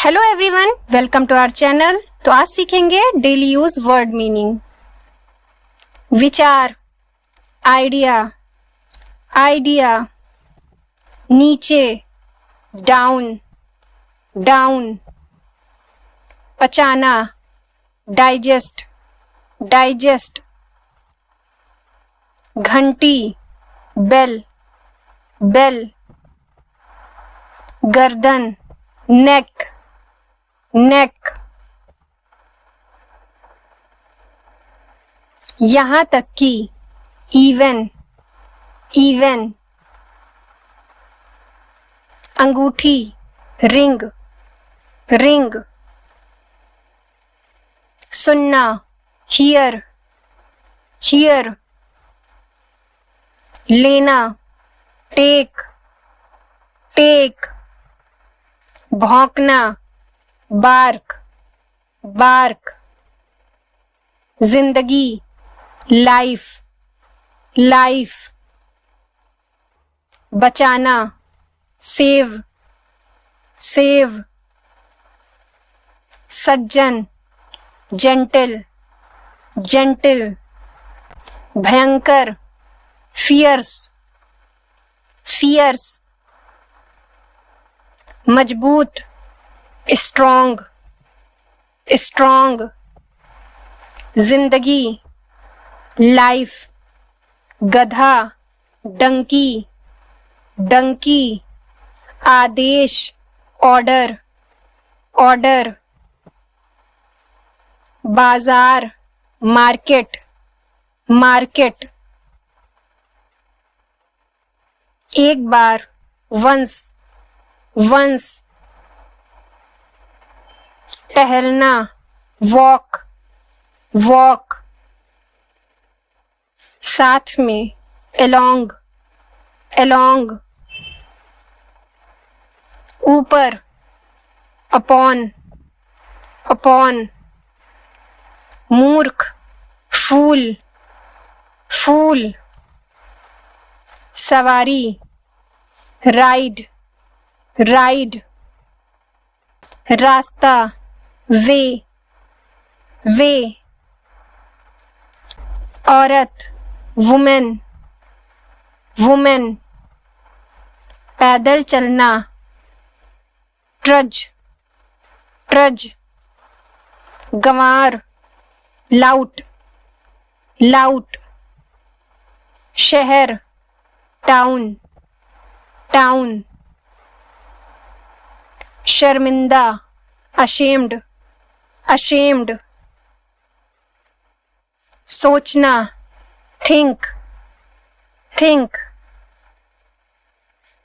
Hello everyone, welcome to our channel. तो आज सीखेंगे डेली यूज वर्ड मीनिंग। विचार, आइडिया, आइडिया, नीचे, डाउन, डाउन, पचाना, डाइजेस्ट, डाइजेस्ट, घंटी, बेल, बेल, गर्दन, नेक, नेक, यहां तक कि इवन, इवन, अंगूठी, रिंग, रिंग, सुनना, हियर, हियर, लेना, टेक, टेक, भौंकना, बार्क, बार्क, जिंदगी, लाइफ, लाइफ, बचाना, सेव, सेव, सज्जन, जेंटल, जेंटल, भयंकर, फियर्स, फियर्स, मजबूत, स्ट्रॉन्ग, स्ट्रॉन्ग, जिंदगी, लाइफ, गधा, डंकी, डंकी, आदेश, ऑर्डर, ऑर्डर, बाजार, मार्केट, मार्केट, एक बार, वंस, वंस, टहलना, वॉक, वॉक, साथ में, along, along, ऊपर, upon, upon, मूर्ख, फूल, फूल, सवारी, राइड, राइड, रास्ता, वे, वे, औरत, वुमेन, वुमेन, पैदल चलना, ट्रज, ट्रज, गंवार, लाउट, लाउट, शहर, टाउन, टाउन, शर्मिंदा, अशेम्ड, अशेम्ड, सोचना, थिंक, थिंक,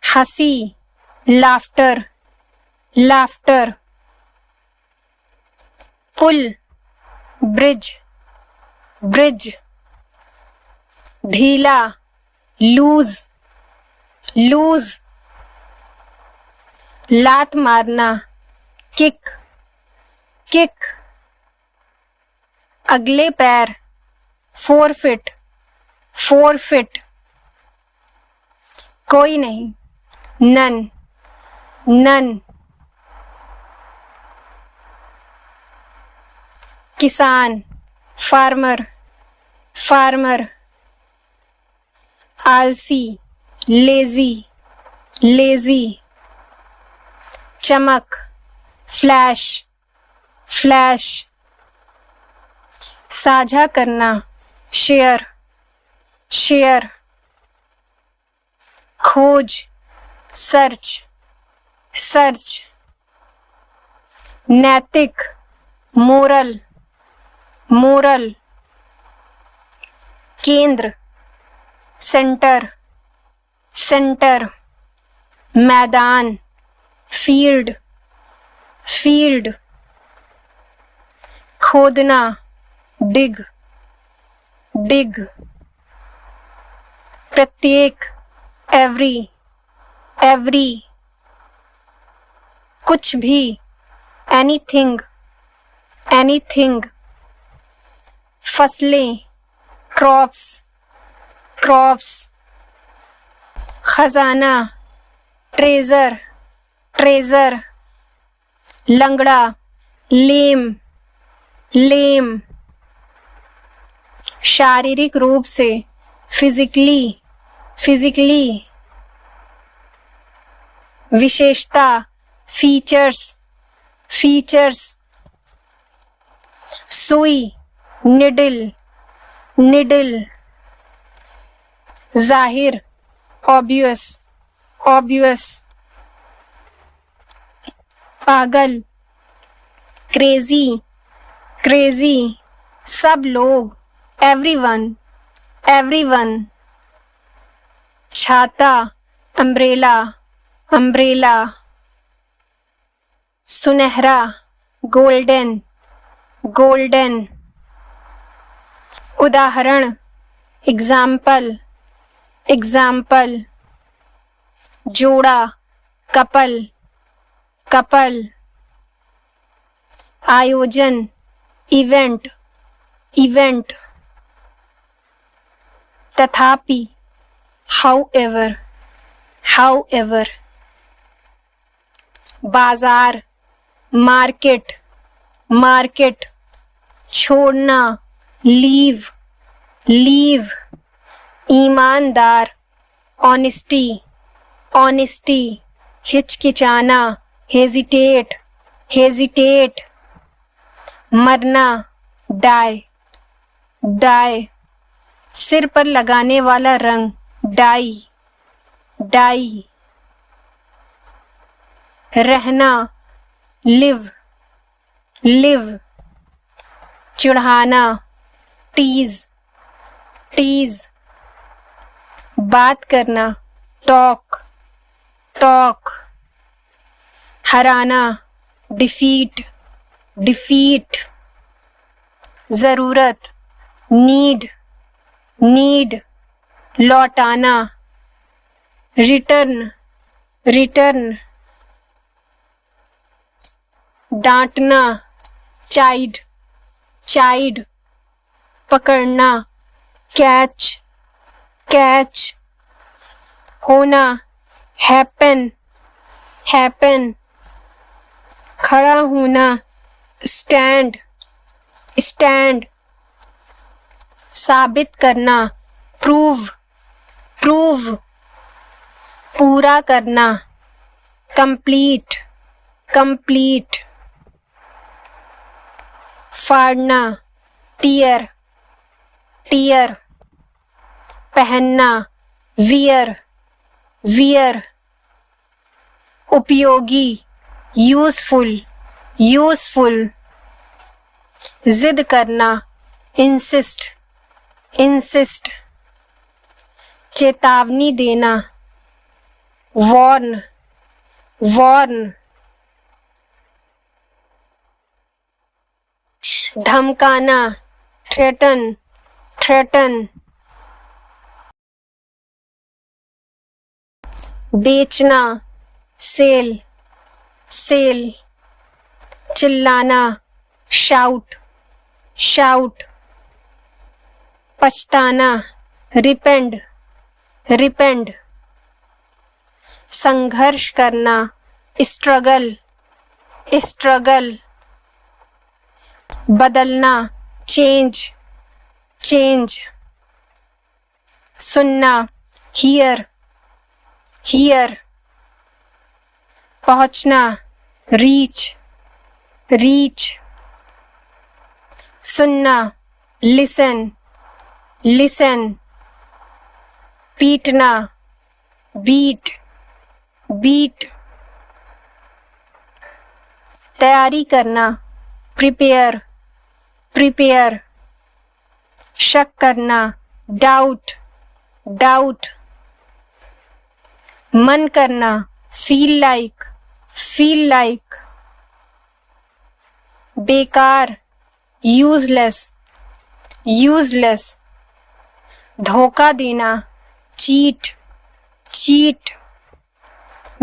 हंसी, लाफ्टर, लाफ्टर, पुल, ब्रिज, ब्रिज, ढीला, लूज, लूज, लात मारना, किक, किक, अगले पैर, फोरफिट, फोरफिट, कोई नहीं, नन, नन, किसान, फार्मर, फार्मर, आलसी, लेजी, लेजी, चमक, फ्लैश, फ्लैश, साझा करना, शेयर, शेयर, खोज, सर्च, सर्च, नैतिक, मोरल, मोरल, केंद्र, सेंटर, सेंटर, मैदान, फील्ड, फील्ड, खोदना, डिग, डिग, प्रत्येक, एवरी, एवरी, कुछ भी, एनीथिंग, एनीथिंग, फसलें, क्रॉप्स, क्रॉप्स, खजाना, ट्रेजर, ट्रेजर, लंगड़ा, लेम, लेम। शारीरिक रूप से, फिजिकली, फिजिकली। विशेषता, फीचर्स, फीचर्स। सुई, निडल, निडल। जाहिर, ऑब्वियस, ऑब्वियस। पागल, क्रेजी, क्रेजी। सब लोग, एवरीवन, एवरीवन। छाता, अम्ब्रेला, अम्ब्रेला। सुनहरा, गोल्डन, गोल्डन। उदाहरण, एग्जाम्पल, एग्जाम्पल। जोड़ा, कपल, कपल। आयोजन, इवेंट, इवेंट। तथापि, however, however। बाजार, मार्केट, मार्केट। छोड़ना, लीव, लीव। ईमानदार, ऑनेस्टी, ऑनेस्टी। हिचकिचाना, हेजिटेट, हेजिटेट। मरना, डाई, डाई। सिर पर लगाने वाला रंग, डाई, डाई। रहना, लिव, लिव। चिढ़ाना, टीज, टीज। बात करना, टॉक, टॉक। हराना, डिफीट, डिफीट। जरूरत, नीड, नीड। लौटाना, रिटर्न, रिटर्न। डांटना, चाइड, चाइड। पकड़ना, कैच, कैच। होना, हैपन, हैपन। खड़ा होना, स्टैंड, स्टैंड। साबित करना, प्रूव, प्रूव। पूरा करना, कंप्लीट, कंप्लीट। फाड़ना, टीयर, टीयर। पहनना, वियर, वियर। उपयोगी, यूजफुल, यूजफुल। जिद करना, इंसिस्ट, इंसिस्ट। चेतावनी देना, वॉर्न, वॉर्न। धमकाना, थ्रेटन, थ्रेटन। बेचना, सेल, सेल। चिल्लाना, शाउट, शाउट। पछताना, रिपेंड, रिपेंड। संघर्ष करना, स्ट्रगल, स्ट्रगल। बदलना, चेंज, चेंज। सुनना, हियर, हियर। पहुंचना, रीच, रीच। सुनना, लिसन, लिसन। पीटना, बीट, बीट। तैयारी करना, प्रिपेयर, प्रिपेयर। शक करना, डाउट, डाउट। मन करना, फील लाइक, फील लाइक। बेकार, यूजलेस, यूजलेस। धोखा देना, चीट, चीट।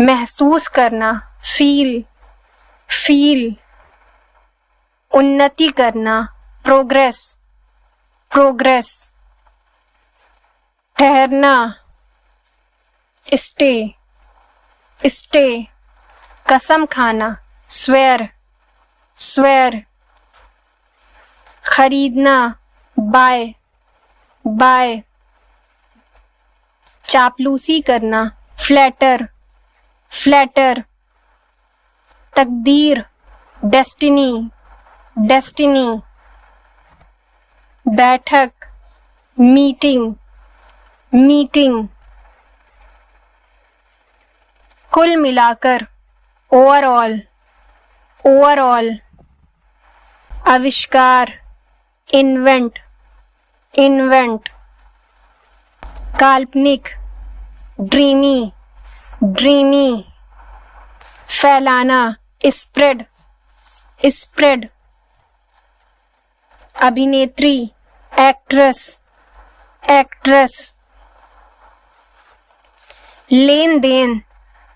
महसूस करना, फील, फील। उन्नति करना, प्रोग्रेस, प्रोग्रेस। ठहरना, स्टे, स्टे। कसम खाना, स्वेयर, swear, खरीदना, buy, buy, चापलूसी करना, flatter, flatter, तकदीर, destiny, destiny, बैठक, meeting, meeting, कुल मिलाकर, ओवरऑल, ओवरऑल, आविष्कार, इन्वेंट, इन्वेंट, काल्पनिक, ड्रीमी, ड्रीमी, फैलाना, स्प्रेड, स्प्रेड, अभिनेत्री, एक्ट्रेस, एक्ट्रेस, लेन देन,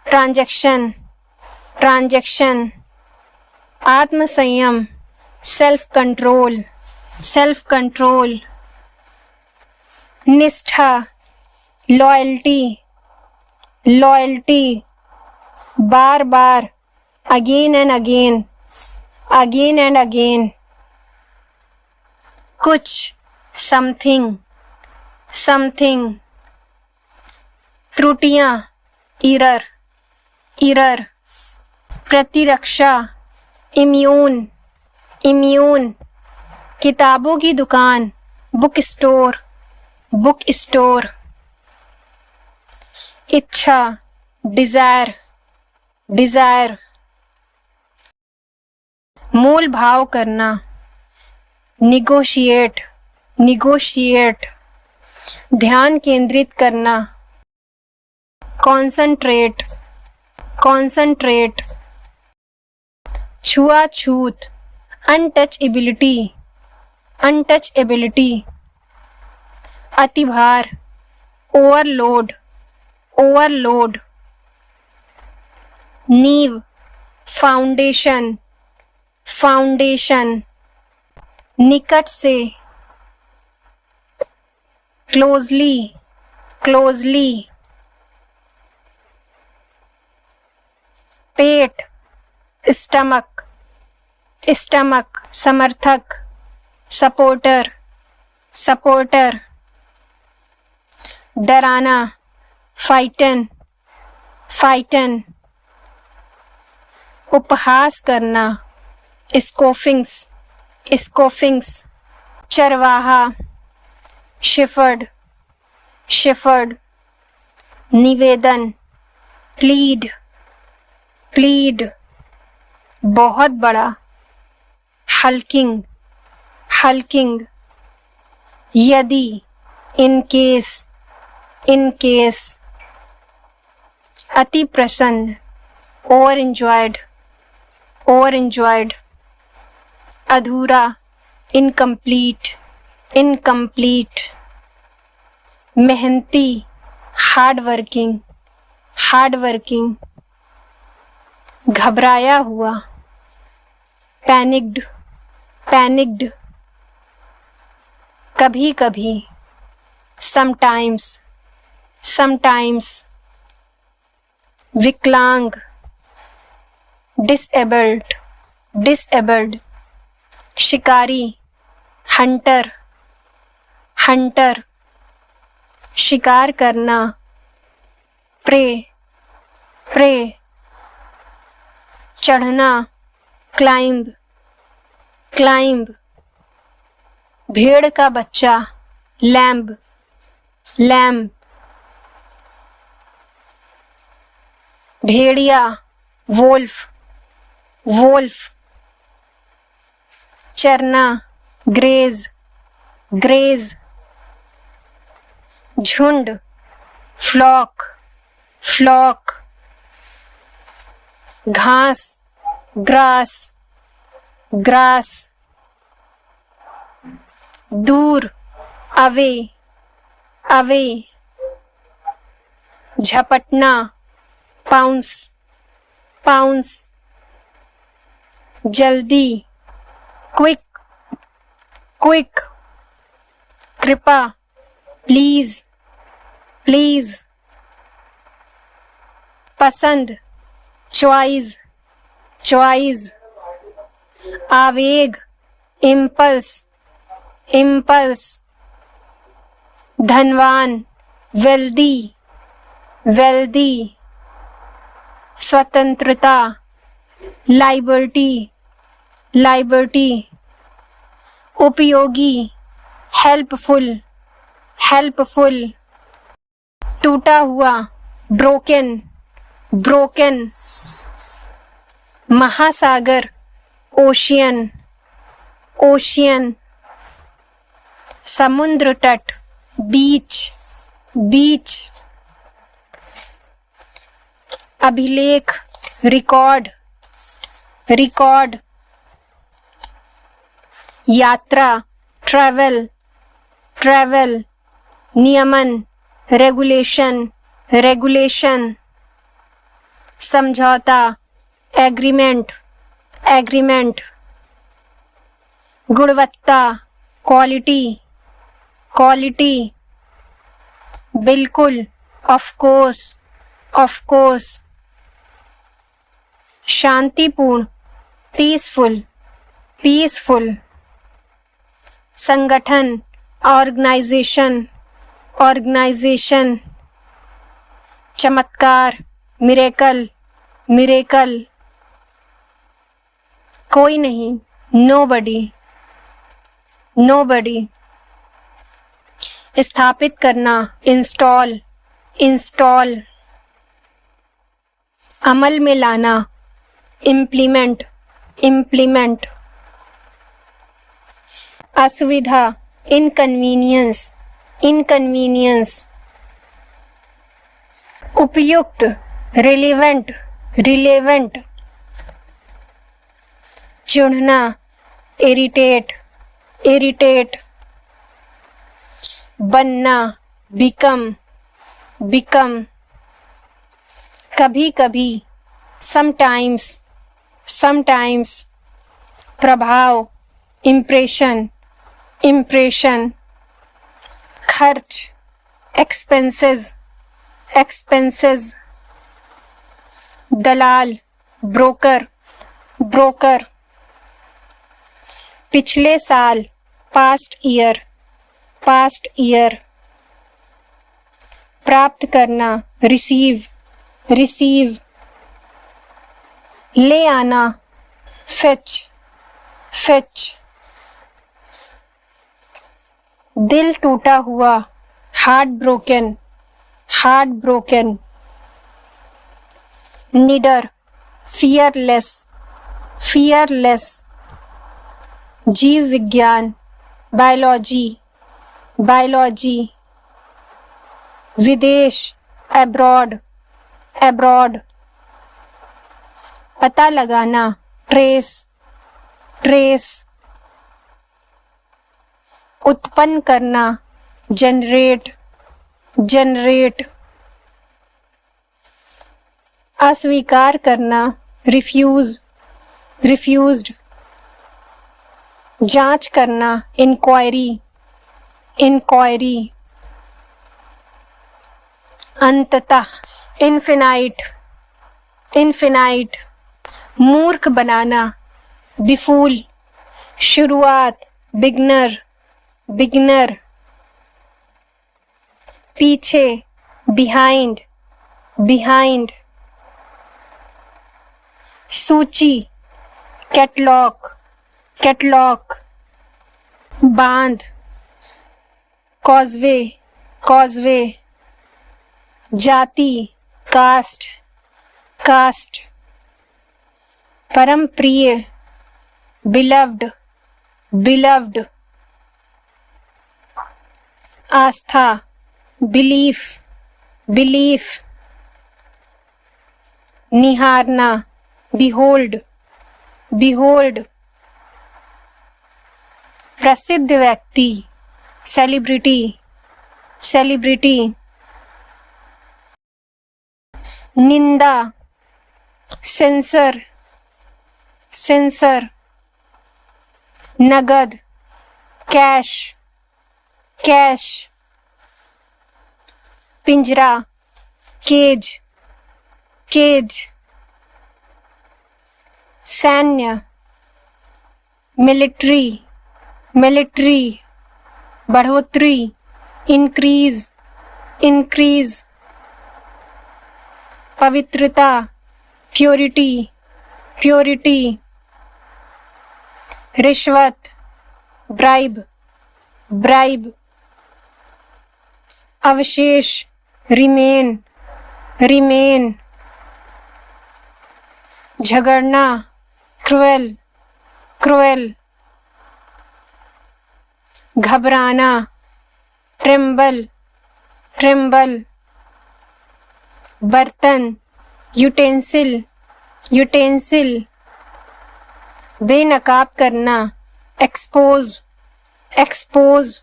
ट्रांजैक्शन, ट्रांजैक्शन, आत्मसंयम, सेल्फ कंट्रोल, सेल्फ कंट्रोल, निष्ठा, loyalty, loyalty, bar bar, again and again, again and again, कुछ, समथिंग, समथिंग, त्रुटियां, इरर, इरर, प्रतिरक्षा, immune, immune, किताबों की दुकान, बुक स्टोर, बुक स्टोर, इच्छा, डिजायर, डिजायर, मोल भाव करना, निगोशिएट, निगोशिएट, ध्यान केंद्रित करना, कॉन्संट्रेट, कॉन्संट्रेट, छुआछूत, अनटचएबिलिटी, अनटचएबिलिटी, अतिभार, ओवरलोड, ओवरलोड, नींव, फाउंडेशन, फाउंडेशन, निकट से, क्लोजली, क्लोजली, पेट, स्टमक, स्टमक, समर्थक, सपोर्टर, सपोर्टर, डराना, फाइटन, फाइटन, उपहास करना, स्कोफिंग्स, स्कोफिंग्स, चरवाहा, शेफर्ड, शेफर्ड, निवेदन, प्लीड, प्लीड, बहुत बड़ा, हल्किंग, हल्किंग, यदि, इन केस, इन केस, अति प्रसन्न, ओवर एंजॉयड, ओवर एंजॉयड, अधूरा, इनकम्प्लीट, इनकम्प्लीट, मेहनती, हार्ड वर्किंग, हार्ड वर्किंग, घबराया हुआ, पैनिक्ड, पैनिक्ड, कभी कभी, समटाइम्स, समटाइम्स, विकलांग, डिसेबल्ड, डिसेबल्ड, शिकारी, हंटर, हंटर, शिकार करना, प्रे, प्रे, चढ़ना, क्लाइंब, क्लाइंब, भेड़ का बच्चा, लैम्ब, लैम्ब, भेड़िया, वोल्फ, वोल्फ, चरना, ग्रेज, ग्रेज, झुंड, फ्लॉक, फ्लॉक, घास, ग्रास, ग्रास, दूर, अवे, अवे, झपटना, पाउंस, पाउंस, जल्दी, क्विक, क्विक, कृपा, प्लीज, प्लीज, पसंद, चॉइस, चॉइस, आवेग, इम्पल्स, इम्पल्स। धनवान, वेल्दी, वेल्दी। स्वतंत्रता, लाइबर्टी, लाइबर्टी। उपयोगी, हेल्पफुल, हेल्पफुल। टूटा हुआ, ब्रोकन, ब्रोकन। महासागर, ओशियन, ओशियन। समुद्र तट, बीच, बीच। अभिलेख, रिकॉर्ड, रिकॉर्ड। यात्रा, ट्रैवल, ट्रैवल। नियमन, रेगुलेशन, रेगुलेशन। समझौता, एग्रीमेंट, एग्रीमेंट। गुणवत्ता, क्वालिटी, क्वालिटी। बिल्कुल, ऑफ कोर्स, ऑफ कोर्स। शांतिपूर्ण, पीसफुल, पीसफुल। संगठन, ऑर्गेनाइजेशन, ऑर्गेनाइजेशन। चमत्कार, मिरेकल, मिरेकल। कोई नहीं, नोबडी, नोबडी। स्थापित करना, इंस्टॉल, इंस्टॉल। अमल में लाना, इम्प्लीमेंट, इम्प्लीमेंट। असुविधा, इनकन्वीनियंस, इनकन्वीनियंस। उपयुक्त, रिलेवेंट, रिलेवेंट। चुढ़ना, इरिटेट, इरिटेट। बनना, बिकम, बिकम। कभी कभी, समटाइम्स, समटाइम्स। प्रभाव, इम्प्रेशन, इम्प्रेशन। खर्च, एक्सपेंसेस, एक्सपेंसेस। दलाल, ब्रोकर, ब्रोकर। पिछले साल, पास्ट ईयर, पास्ट ईयर। प्राप्त करना, रिसीव, रिसीव। ले आना, फेच, फेच। दिल टूटा हुआ, हार्ट ब्रोकन, हार्ट ब्रोकन। निडर, फियरलेस, फियरलेस। जीव विज्ञान, बायोलॉजी, बायोलॉजी। विदेश, अब्रॉड, अब्रॉड। पता लगाना, ट्रेस, ट्रेस। उत्पन्न करना, जनरेट, जनरेट। अस्वीकार करना, रिफ्यूज, रिफ्यूज्ड। जांच करना, इंक्वायरी, इंक्वायरी। अंततः, इन्फिनाइट, इन्फिनाइट। मूर्ख बनाना, बिफूल। शुरुआत, बिगनर, बिगनर। पीछे, बिहाइंड, बिहाइंड। सूची, कैटलॉग, कैटलॉग। बांध, कॉजवे, कॉजवे। जाति, कास्ट, कास्ट। परम प्रिय, बिलव्ड, बिलव्ड। आस्था, बिलीफ, बिलीफ। निहारना, बिहोल्ड, बिहोल्ड। प्रसिद्ध व्यक्ति, सेलिब्रिटी, सेलिब्रिटी। निंदा, सेंसर, सेंसर। नगद, कैश, कैश। पिंजरा, केज, केज। सैन्य, मिलिट्री, मिलिट्री, बढ़ोतरी, इंक्रीज, इंक्रीज, पवित्रता, प्योरिटी, प्योरिटी, रिश्वत, ब्राइब, ब्राइब, अवशेष, रिमेन, रिमेन, झगड़ना, क्रुएल, क्रुएल, घबराना, ट्रेम्बल, ट्रेम्बल, बर्तन, यूटेंसिल, यूटेंसिल, बेनकाब करना, एक्सपोज, एक्सपोज,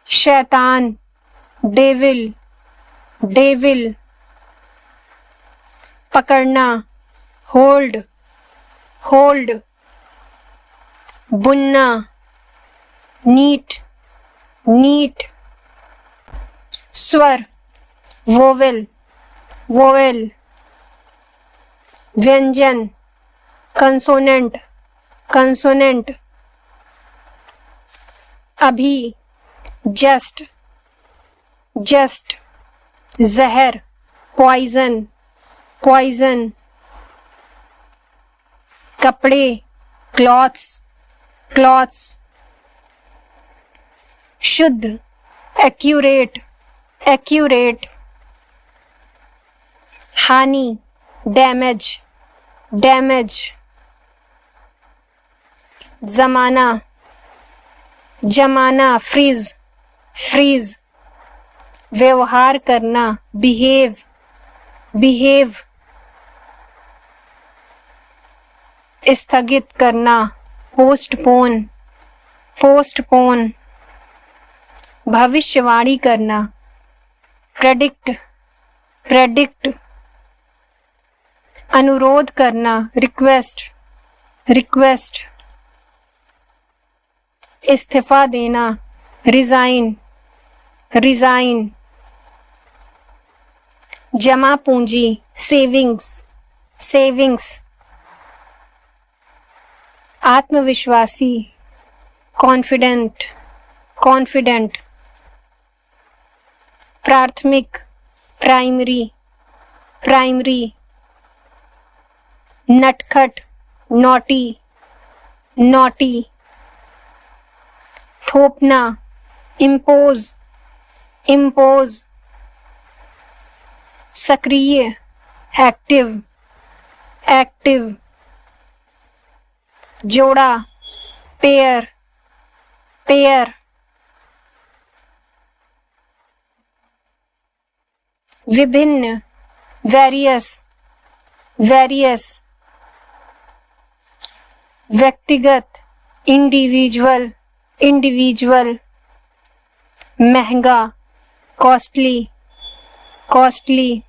शैतान, डेविल, डेविल, पकड़ना, होल्ड, होल्ड, बुनना, नीट, नीट, स्वर, वोवेल, वोवेल, व्यंजन, कंसोनेंट, कंसोनेंट, अभी, जस्ट, जस्ट, जहर, पॉइजन, पॉइजन, कपड़े, क्लॉथ्स, क्लॉथ्स, शुद्ध, एक्यूरेट, एक्यूरेट, हानि, डैमेज, डैमेज, जमाना, जमाना, फ्रीज, फ्रीज, व्यवहार करना, बिहेव, बिहेव, स्थगित करना, पोस्टपोन, पोस्टपोन, भविष्यवाणी करना, प्रेडिक्ट, प्रेडिक्ट, अनुरोध करना, रिक्वेस्ट, रिक्वेस्ट, इस्तीफा देना, रिजाइन, रिजाइन, जमा पूंजी, सेविंग्स, सेविंग्स, आत्मविश्वासी, कॉन्फिडेंट, कॉन्फिडेंट, प्राथमिक, प्राइमरी, प्राइमरी, नटखट, नॉटी, नॉटी, थोपना, इम्पोज, इम्पोज, सक्रिय, एक्टिव, एक्टिव, जोड़ा, पेयर, पेयर, विभिन्न, वेरियस, वेरियस, व्यक्तिगत, इंडिविजुअल, इंडिविजुअल, महंगा, कॉस्टली, कॉस्टली,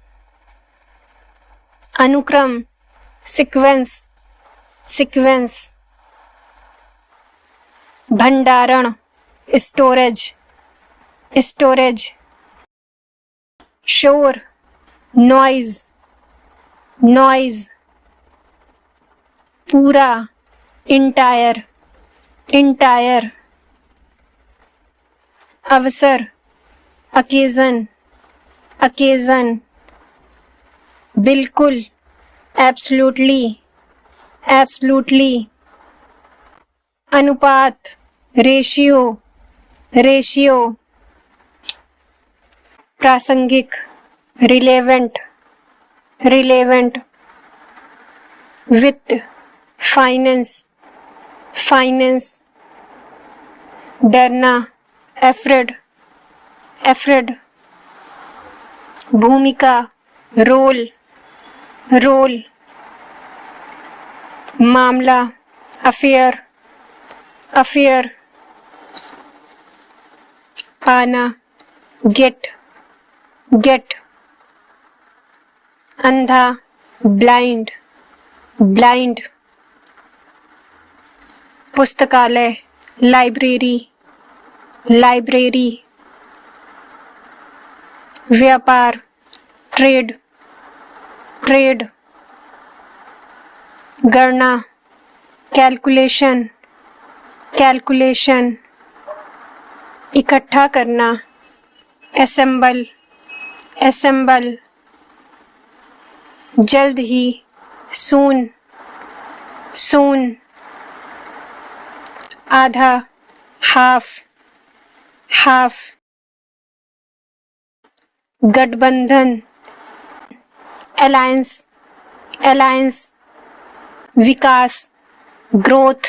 अनुक्रम, सीक्वेंस, सीक्वेंस, भंडारण, स्टोरेज, स्टोरेज, शोर, नॉइज, नॉइज, पूरा, इंटायर, इंटायर, अवसर, अकेजन, अकेजन, बिल्कुल, एब्सोल्युटली, एब्सोल्युटली, अनुपात, रेशियो, रेशियो, प्रासंगिक, रिलेवेंट, रिलेवेंट, वित्त, फाइनेंस, फाइनेंस, डरना, एफ्रेड, एफ्रेड, भूमिका, रोल, रोल, मामला, अफेयर, अफेयर, पाना, गेट, गेट, अंधा, ब्लाइंड, ब्लाइंड, पुस्तकालय, लाइब्रेरी, लाइब्रेरी, व्यापार, ट्रेड, ट्रेड, गणना, कैलकुलेशन, कैलकुलेशन, इकट्ठा करना, असेंबल, असेंबल, जल्द ही, सून, सून, आधा, हाफ, हाफ, गठबंधन, अलायंस, अलायंस, विकास, ग्रोथ,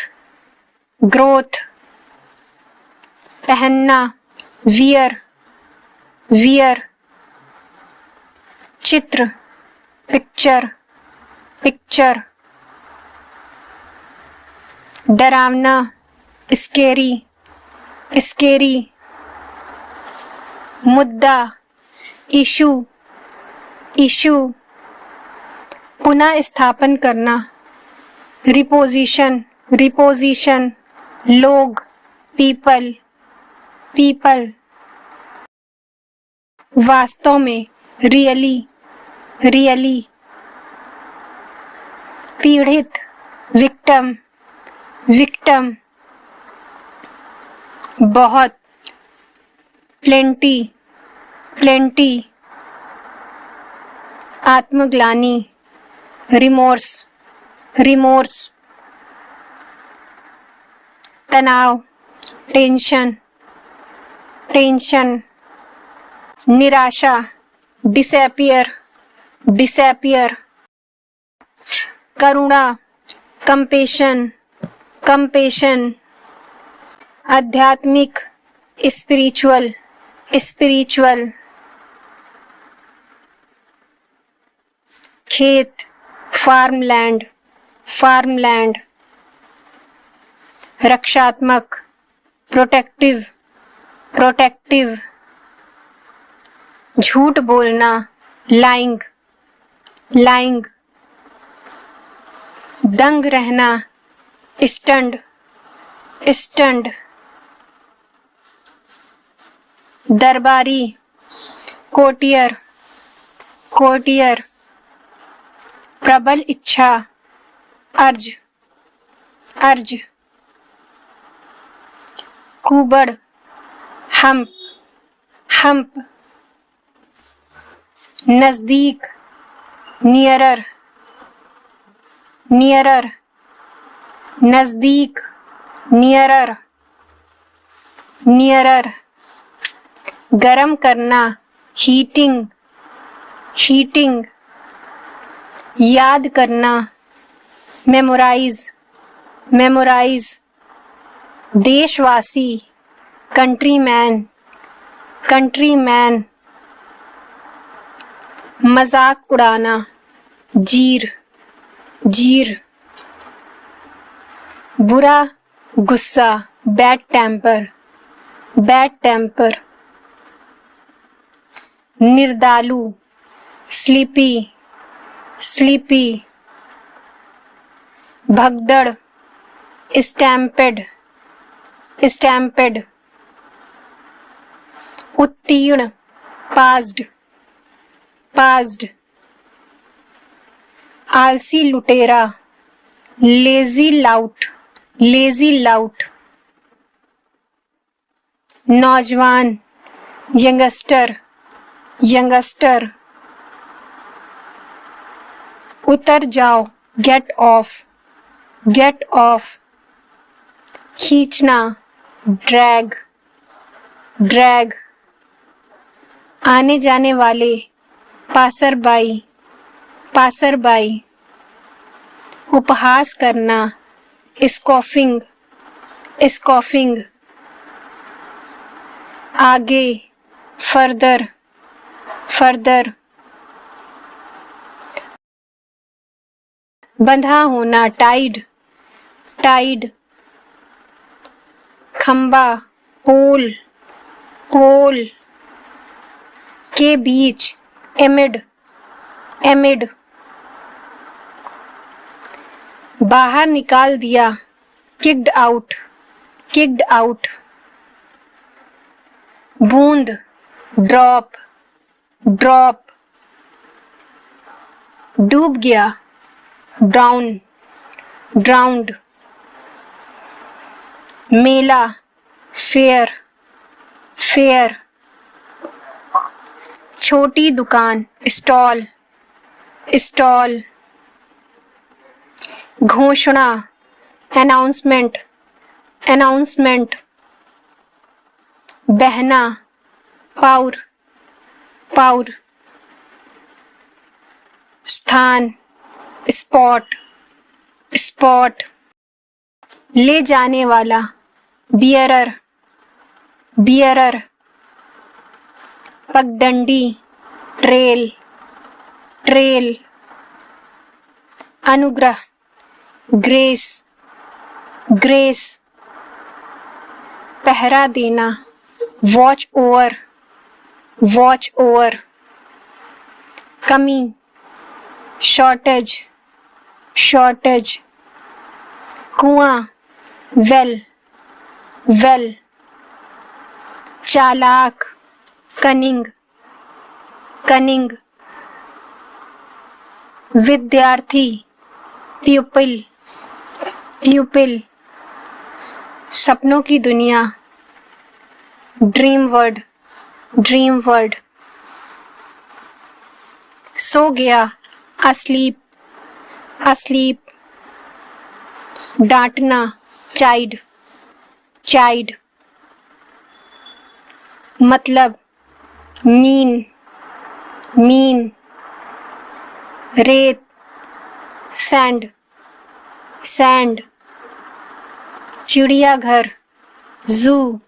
ग्रोथ, पहनना, वियर, वियर, चित्र, पिक्चर, पिक्चर, डरावना, स्केरी, स्केरी, मुद्दा, इशू, इशू, पुनः स्थापन करना, रिपोजिशन, रिपोजिशन, लोग, पीपल, पीपल, वास्तव में, रियली, रियली, पीड़ित, विक्टिम, विक्टिम, बहुत, प्लेंटी, प्लेंटी, आत्मग्लानि, रिमोर्स, रिमोर्स, तनाव, टेंशन, टेंशन, निराशा, डिसअपियर, डिसअपियर, करुणा, कंपेशन, कंपेशन, आध्यात्मिक, स्पिरिचुअल, स्पिरिचुअल, खेत, फार्मलैंड, फार्मलैंड, रक्षात्मक, प्रोटेक्टिव, प्रोटेक्टिव, झूठ बोलना, लाइंग, लाइंग, दंग रहना, स्टंड, स्टंड, दरबारी, कोटियर, कोटियर, प्रबल इच्छा, अर्ज, अर्ज, कुबड़, हम्प, हम्प, नजदीक, नियरर, नियरर, नजदीक, नियरर, नियरर, गरम करना, हीटिंग, हीटिंग, याद करना, मेमोराइज, मेमोराइज, देशवासी, कंट्रीमैन, कंट्रीमैन, मजाक उड़ाना, जीर, जीर, बुरा, गुस्सा, बैड टेम्पर, बैड टेम्पर, निर्दालु, स्लीपी, स्लीपी, भगदड़, स्टैम्पेड, स्टैम्पेड, उत्तीर्ण, पास्ड, पास्ड, आलसी लुटेरा, लेजी लाउट, लेजी लाउट, नौजवान, यंगस्टर, यंगस्टर, उतर जाओ, गेट ऑफ, गेट ऑफ, खींचना, ड्रैग, ड्रैग, आने जाने वाले, पासरबाई, पासरबाई, उपहास करना, स्कॉफिंग, स्कॉफिंग, आगे, फर्दर, फर्दर, बंधा होना, टाइड, टाइड, खंबा, पोल, पोल, के बीच, एमिड, एमिड, बाहर निकाल दिया, किक्ड आउट, किक्ड आउट, बूंद, ड्रॉप, ड्रॉप, डूब गया, ड्राउन, ड्राउंड, मेला, फेयर, फेयर। छोटी दुकान, स्टॉल, स्टॉल। घोषणा, अनाउंसमेंट, अनाउंसमेंट। बहना, पाउर, पाउर। स्थान, स्पॉट, स्पॉट। ले जाने वाला, बियरर, बियरर। पगडंडी, ट्रेल, ट्रेल। अनुग्रह, ग्रेस, ग्रेस। पहरा देना, वॉच ओवर, वॉच ओवर। कमी, शॉर्टेज, शॉर्टेज। कुआं, वेल, वेल। चालाक, कनिंग, कनिंग। विद्यार्थी, प्यूपिल, प्यूपिल। सपनों की दुनिया, ड्रीम वर्ल्ड, ड्रीम वर्ल्ड। सो गया, अस्लीप, अस्लीप। डांटना, चाइड, चाइड। मतलब, मीन, मीन। रेत, सैंड, सैंड। चिड़ियाघर, जू,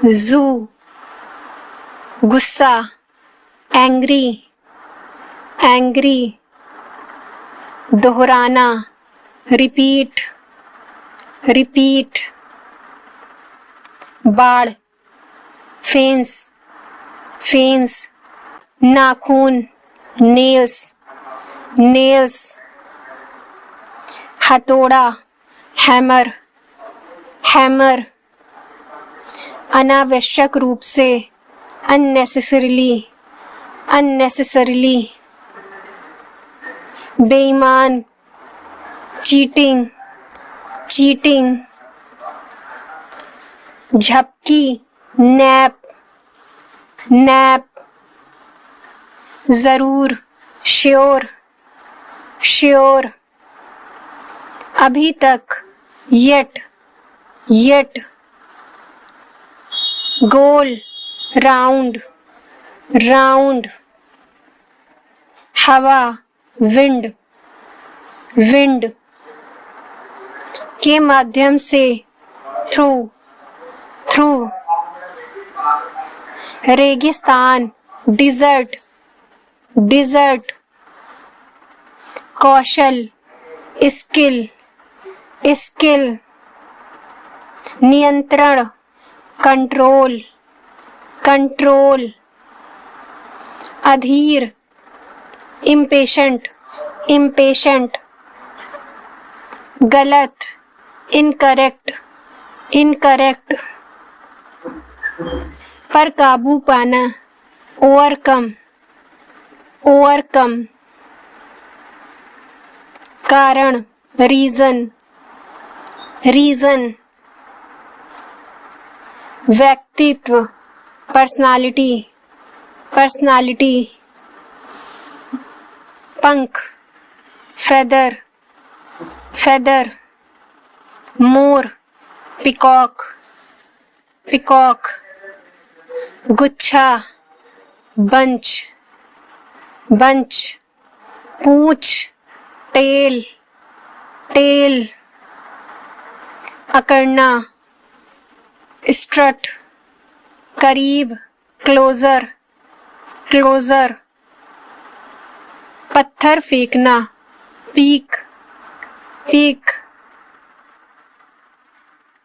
जू। गुस्सा, एंग्री, एंग्री। दोहराना, रिपीट, रिपीट। बाड़, फेंस, फेंस। नाखून, नेल्स, नेल्स। हथौड़ा, हैमर, हैमर। अनावश्यक रूप से, unnecessarily, unnecessarily। बेईमान, चीटिंग, चीटिंग। झपकी, नैप, नैप। जरूर, श्योर, श्योर। अभी तक, येट, येट। गोल, राउंड, राउंड। हवा, विंड, विंड। के माध्यम से, थ्रू, थ्रू। रेगिस्तान, डिजर्ट, डिजर्ट। कौशल, स्किल, स्किल। नियंत्रण, कंट्रोल, कंट्रोल। अधीर, इम्पेशेंट, इम्पेशेंट। गलत, इनकरेक्ट, इनकरेक्ट। पर काबू पाना, ओवरकम, ओवरकम। कारण, रीजन, रीजन। व्यक्तित्व, पर्सनालिटी, पर्सनालिटी। पंख, फेदर, फेदर। मोर, पिकॉक, पिकॉक। गुच्छा, बंच, बंच। पूंछ, टेल, टेल। अकड़ना, स्ट्रट, करीब, क्लोजर, क्लोजर। पत्थर फेंकना, पीक, पीक।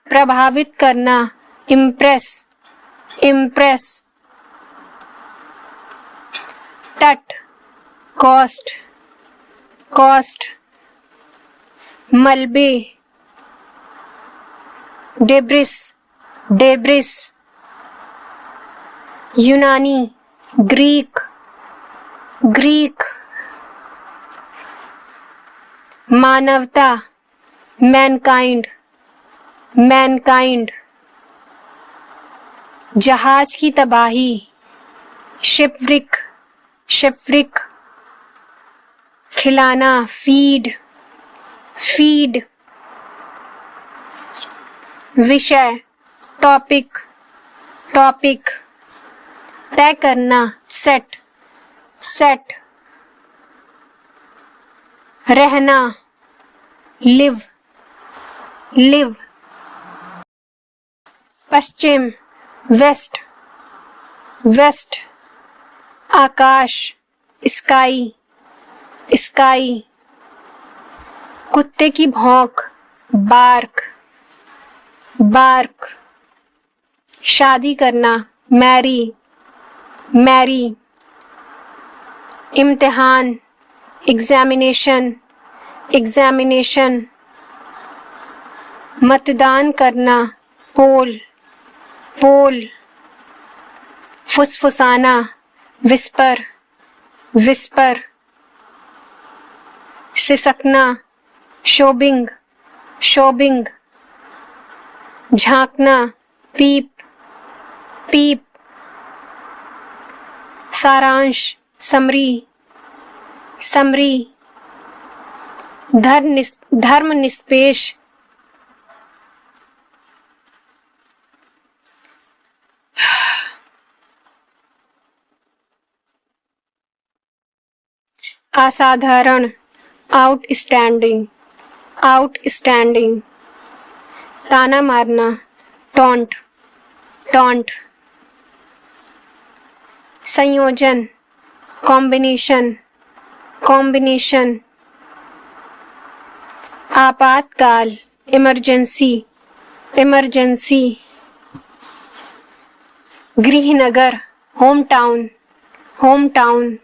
प्रभावित करना, इम्प्रेस, इम्प्रेस। तट, कॉस्ट, कॉस्ट। मलबे, डेब्रिस, डेब्रिस। यूनानी, ग्रीक, ग्रीक। मानवता, मैनकाइंड, मैनकाइंड, जहाज की तबाही, शिपवृक, शिपवृक, खिलाना, फीड, फीड, विषय, टॉपिक, टॉपिक, तय करना, सेट, सेट, रहना, लिव, लिव, पश्चिम, वेस्ट, वेस्ट, आकाश, स्काई, स्काई, कुत्ते की भौंक, बार्क, बार्क, शादी करना, मैरी, मैरी, इम्तिहान, एग्जामिनेशन, एग्जामिनेशन, मतदान करना, पोल, पोल, फुसफुसाना, विस्पर, विस्पर, सिसकना, शोबिंग, शोबिंग, झांकना, पीप, पीप, सारांश, समरी, समरी, धर्म निष्पेष, असाधारण, आउटस्टैंडिंग, आउटस्टैंडिंग, ताना मारना, टॉन्ट, टॉन्ट, संयोजन, कॉम्बिनेशन, कॉम्बिनेशन, आपातकाल, इमरजेंसी, इमरजेंसी, गृहनगर, होम टाउन, होम टाउन,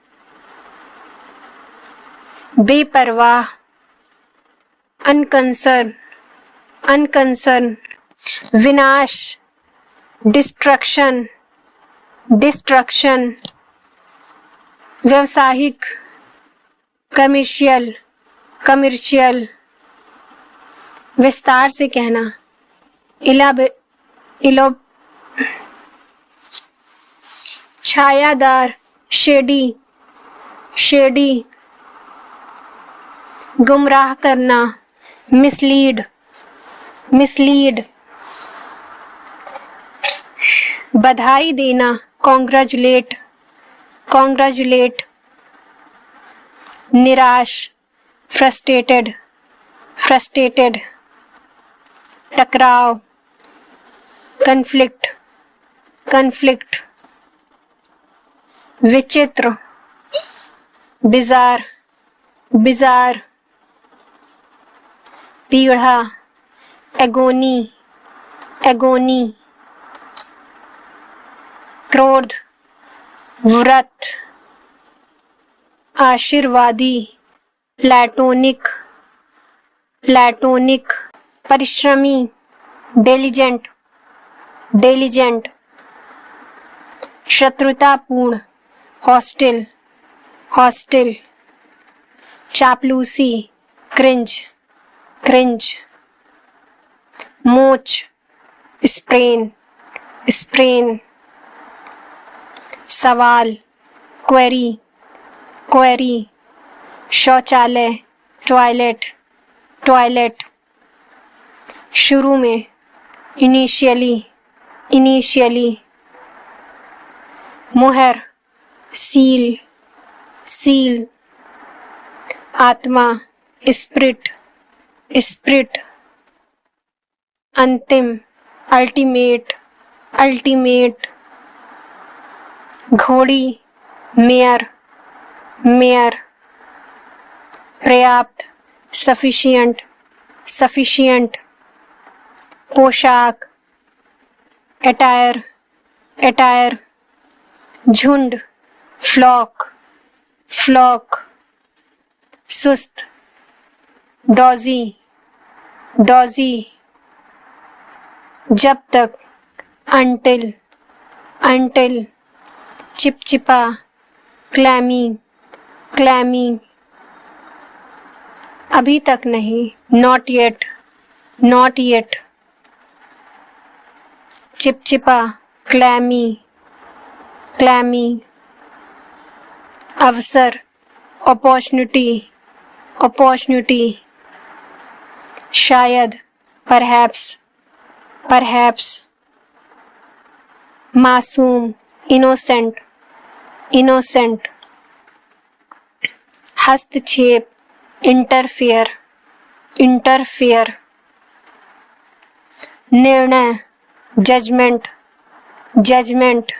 बेपरवाह, अनकंसर्न, अनकंसर्न, विनाश, डिस्ट्रक्शन, डिस्ट्रक्शन, व्यवसायिक, कमर्शियल, कमर्शियल, विस्तार से कहना, इलो, छायादार, शेडी, शेडी, गुमराह करना, मिसलीड, मिसलीड, बधाई देना, कॉन्ग्रेचुलेट, कॉन्ग्रेचुलेट, निराश, फ्रस्ट्रेटेड, फ्रस्ट्रेटेड, टकराव, कन्फ्लिक्ट, कन्फ्लिक्ट, विचित्र, बिजार, बिजार, पीढ़ा, एगोनी, एगोनी, क्रोध, व्रत, आशीर्वादी, प्लेटोनिक, प्लेटोनिक, परिश्रमी, डेलिजेंट, डेलिजेंट, शत्रुतापूर्ण, हॉस्टिल, हॉस्टिल, चापलूसी, क्रिंज, क्रिंज, मोच, स्प्रेन, स्प्रेन, सवाल, क्वेरी, क्वेरी, शौचालय, टॉयलेट, टॉयलेट, शुरू में, इनिशियली, इनिशियली, मुहर, सील, सील, आत्मा, स्पिरिट, स्पिरिट, अंतिम, अल्टीमेट, अल्टीमेट, घोड़ी, मेयर, मेयर, पर्याप्त, सफिशिएंट, सफिशिएंट, पोशाक, अटायर, अटायर, झुंड, फ्लॉक, फ्लॉक, सुस्त, डॉजी, डॉजी, जब तक, अंटिल, अंटिल, चिपचिपा, क्लैमी, क्लैमी, अभी तक नहीं, नॉट येट, नॉट येट, चिपचिपा, क्लैमी, क्लैमी। अवसर, अपॉर्चुनिटी, अपॉर्चुनिटी। शायद, परहैप्स, परहैप्स। मासूम, इनोसेंट, इनोसेंट। हस्तक्षेप, इंटरफेयर, इंटरफेयर। निर्णय, जजमेंट, जजमेंट।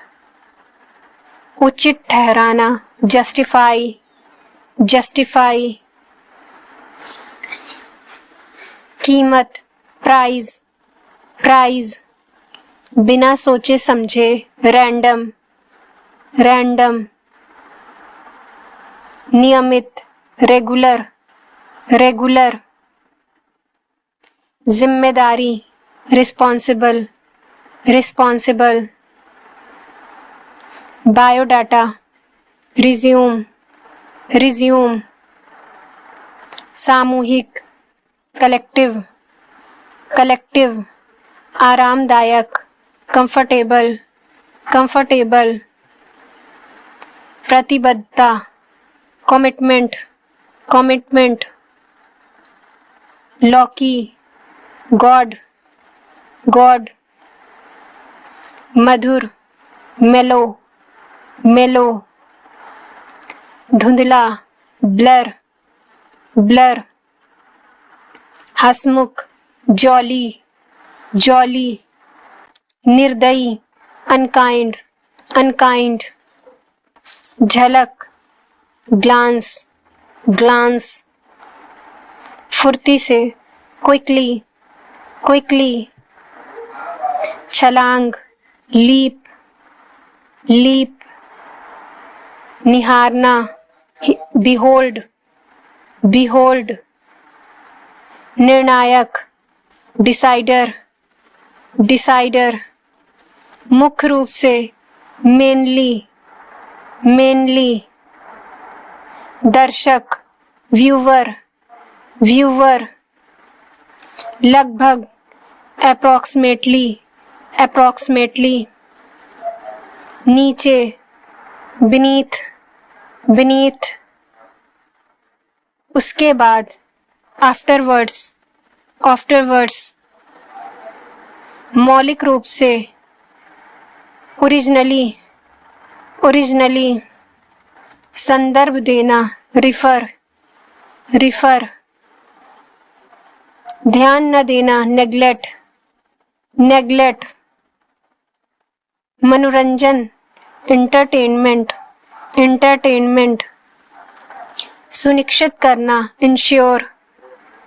उचित ठहराना, जस्टिफाई, जस्टिफाई। कीमत, प्राइस, प्राइस। बिना सोचे समझे, रैंडम, रैंडम। नियमित, रेगुलर, रेगुलर। जिम्मेदारी, responsible, responsible. Biodata, resume, resume. सामूहिक, कलेक्टिव, कलेक्टिव। आरामदायक, कंफर्टेबल, कंफर्टेबल। प्रतिबद्धता, कमिटमेंट, कमिटमेंट। लौकी, गॉड, गॉड। मधुर, मेलो, मेलो। धुंधला, ब्लर, ब्लर। हंसमुख, जॉली, जॉली। निर्दयी, अनकाइंड, अनकाइंड। झलक, ग्लांस, ग्लांस। फुर्ती से, क्विकली, क्विकली। छलांग, लीप, लीप। निहारना, बिहोल्ड, बिहोल्ड। निर्णायक, डिसाइडर, डिसाइडर। मुख्य रूप से, मेनली, मेनली। दर्शक, व्यूवर, व्यूवर। लगभग, अप्रॉक्सीमेटली, अप्रॉक्सीमेटली। नीचे, बीनीथ, बीनीथ। उसके बाद, आफ्टरवर्ड्स, आफ्टरवर्ड्स। मौलिक रूप से, ओरिजिनली, ओरिजिनली। संदर्भ देना, रिफर, रिफर। ध्यान न देना, नेग्लेक्ट, नेग्लेक्ट। मनोरंजन, एंटरटेनमेंट, एंटरटेनमेंट। सुनिश्चित करना, इंश्योर,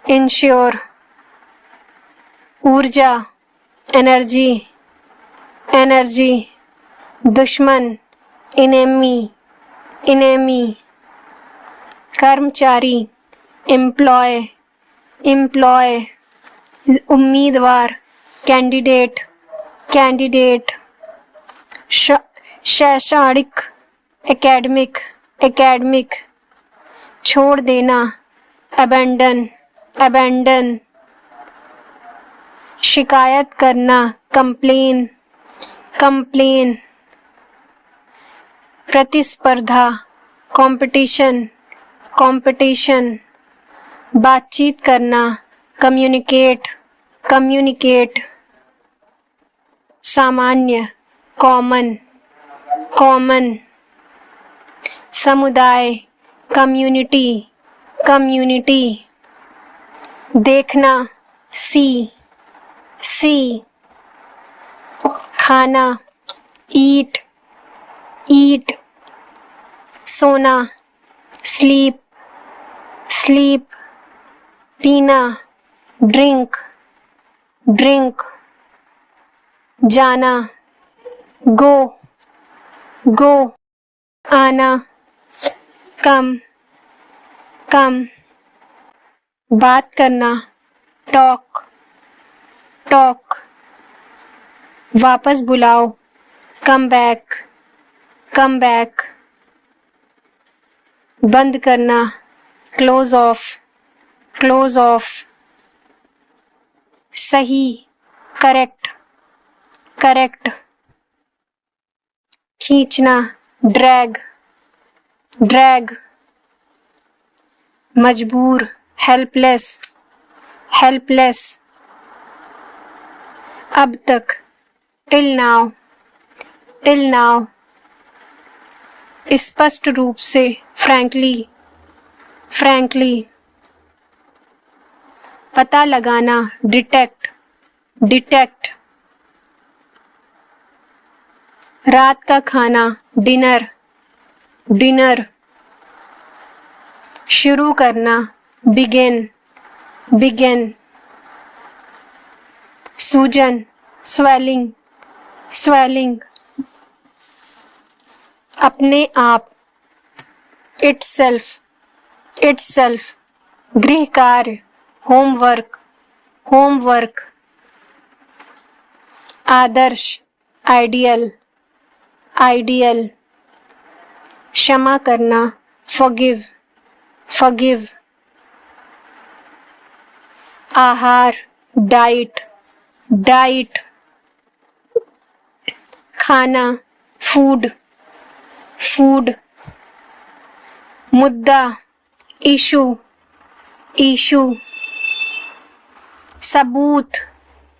इंश्योर। ऊर्जा, एनर्जी, एनर्जी। दुश्मन, इनेमी, इनेमी। कर्मचारी, एम्प्लॉय, एम्प्लॉय। उम्मीदवार, कैंडिडेट, कैंडिडेट। शैक्षणिक, एकेडमिक, एकेडमिक। छोड़ देना, अबैंडन, अबैंडन। शिकायत करना, कंप्लेन, कंप्लेन। प्रतिस्पर्धा, कंपटीशन, कंपटीशन। बातचीत करना, कम्युनिकेट, कम्युनिकेट। सामान्य, कॉमन, कॉमन। समुदाय, कम्युनिटी, कम्युनिटी। देखना, सी, सी। खाना, ईट, ईट। सोना, स्लीप, स्लीप। पीना, ड्रिंक, ड्रिंक। जाना, गो, गो। आना, कम, कम। बात करना, टॉक, टॉक। वापस बुलाओ, कम बैक, कम बैक। बंद करना, क्लोज ऑफ, क्लोज ऑफ। सही, करेक्ट, करेक्ट, खींचना, ड्रैग, ड्रैग, मजबूर, हेल्पलेस, हेल्पलेस, अब तक, टिल नाउ, टिल नाउ, स्पष्ट रूप से, फ्रैंकली, फ्रैंकली, पता लगाना, डिटेक्ट, डिटेक्ट, रात का खाना, डिनर, डिनर, शुरू करना, बिगिन, बिगिन, सूजन, स्वेलिंग, स्वेलिंग, अपने आप, इटसेल्फ, इटसेल्फ, गृह कार्य, होमवर्क, होमवर्क, आदर्श, आइडियल, आइडियल, क्षमा करना, फॉरगिव, फॉरगिव, आहार, डाइट, डाइट, खाना, फूड, फूड, मुद्दा, इशू, इशू, सबूत,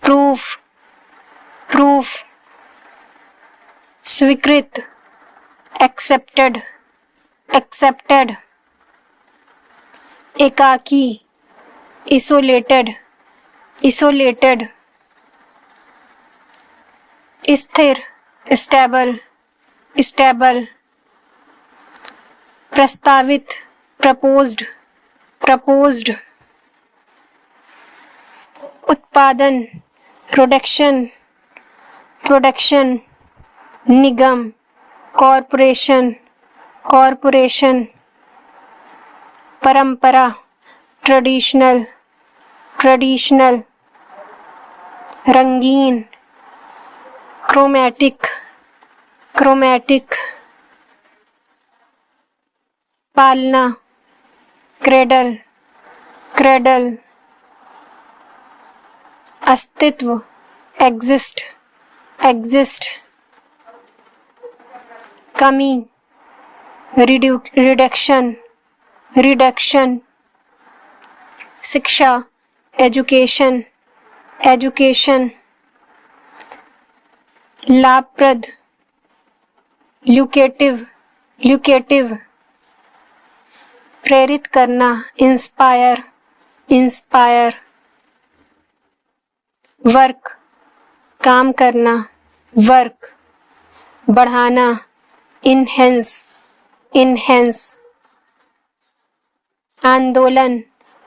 प्रूफ, प्रूफ, स्वीकृत, एक्सेप्टेड, एक्सेप्टेड, एकाकी, isolated, isolated, स्थिर, stable, stable, प्रस्तावित, proposed, proposed, उत्पादन, production, production, निगम, corporation, corporation, परंपरा, ट्रेडिशनल, ट्रेडिशनल, रंगीन, क्रोमैटिक, क्रोमैटिक, पालना, क्रेडल, क्रेडल, अस्तित्व, एग्जिस्ट, एग्जिस्ट, कमी, रिडक्शन, रिडक्शन, शिक्षा, एजुकेशन, एजुकेशन, लाभप्रद, ल्यूकेटिव, ल्यूकेटिव, प्रेरित करना, इंस्पायर, इंस्पायर, वर्क, काम करना, वर्क, बढ़ाना, इनहेंस, इनहेंस, आंदोलन,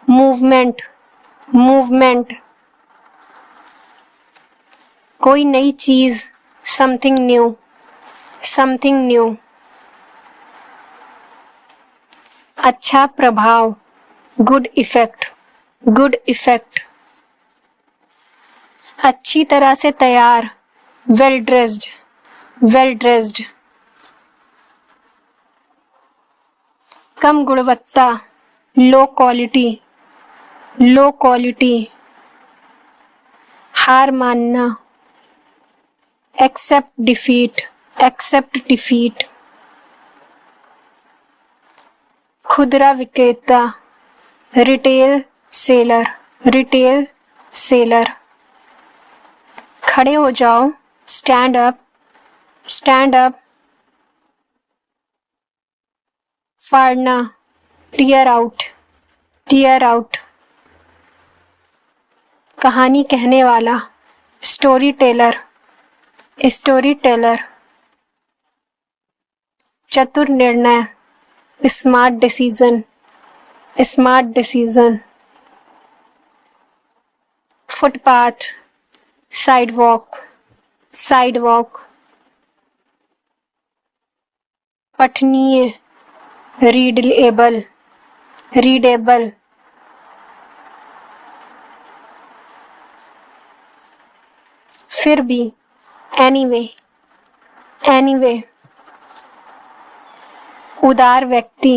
मूवमेंट, मूवमेंट, कोई नई चीज, समथिंग न्यू, समथिंग न्यू, अच्छा प्रभाव, गुड इफेक्ट, गुड इफेक्ट, अच्छी तरह से तैयार, वेल ड्रेस्ड, वेल ड्रेस्ड, कम गुणवत्ता, लो क्वालिटी, लो क्वालिटी, हार मानना, एक्सेप्ट डिफीट, एक्सेप्ट डिफीट, खुदरा विक्रेता, रिटेल सेलर, रिटेल सेलर, खड़े हो जाओ, स्टैंड अप, स्टैंड अप, फाड़ना, टीयर आउट, टीयर आउट, कहानी कहने वाला, स्टोरी टेलर, स्टोरी टेलर, चतुर निर्णय, स्मार्ट डिसीजन, स्मार्ट डिसीजन, फुटपाथ, साइडवॉक, साइडवॉक, पठनीय, रीडेबल, रीडेबल, फिर भी, एनीवे, एनीवे, उदार व्यक्ति,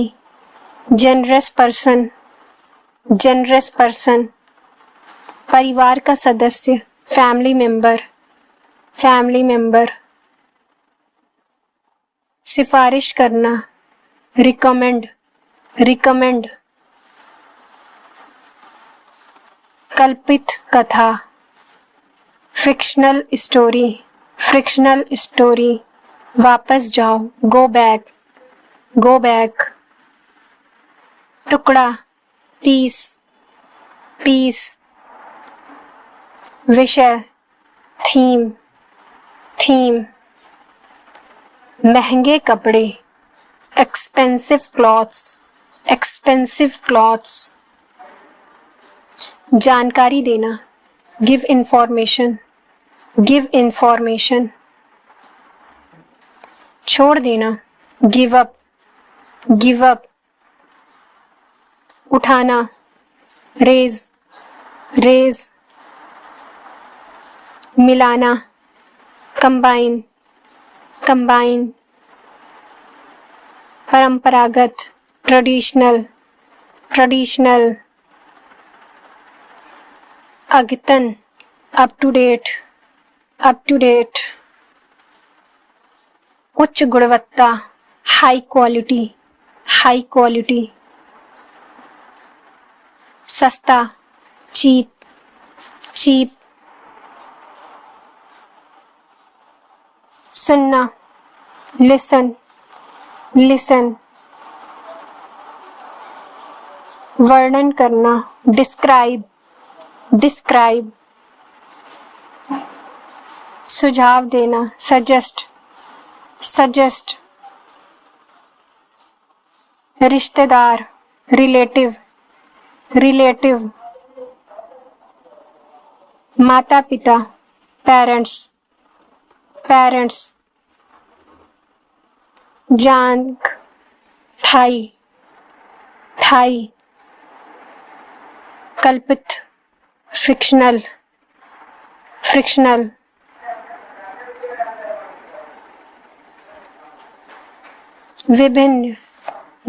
जनरस पर्सन, जनरस पर्सन, परिवार का सदस्य, फैमिली मेंबर, फैमिली मेंबर, सिफारिश करना, रिकमेंड, रिकमेंड, कल्पित कथा, फ्रिक्शनल स्टोरी, फ्रिक्शनल स्टोरी, वापस जाओ, गो बैक, गो बैक, टुकड़ा, पीस, पीस, विषय, थीम, थीम, महंगे कपड़े, एक्सपेंसिव क्लॉथ्स, एक्सपेंसिव क्लॉथ्स, जानकारी देना, गिव इंफॉर्मेशन, गिव इंफॉर्मेशन, छोड़ देना, गिव अप, गिव अप, उठाना, रेज, रेज, मिलाना, कंबाइन, कंबाइन, परंपरागत, ट्रेडिशनल, ट्रेडिशनल, अद्यतन, up to date, up to date, उच्च गुणवत्ता, हाई क्वालिटी, हाई क्वालिटी, सस्ता, चीप, चीप, सुनना, लिसन, लिसन, वर्णन करना, डिस्क्राइब, डिस्क्राइब, सुझाव देना, सजेस्ट, सजेस्ट, रिश्तेदार, रिलेटिव, रिलेटिव, माता पिता, पेरेंट्स, पेरेंट्स, जांघ, थाई, थाई, कल्पित, फ्रिक्शनल, फ्रिक्शनल, विभिन्न,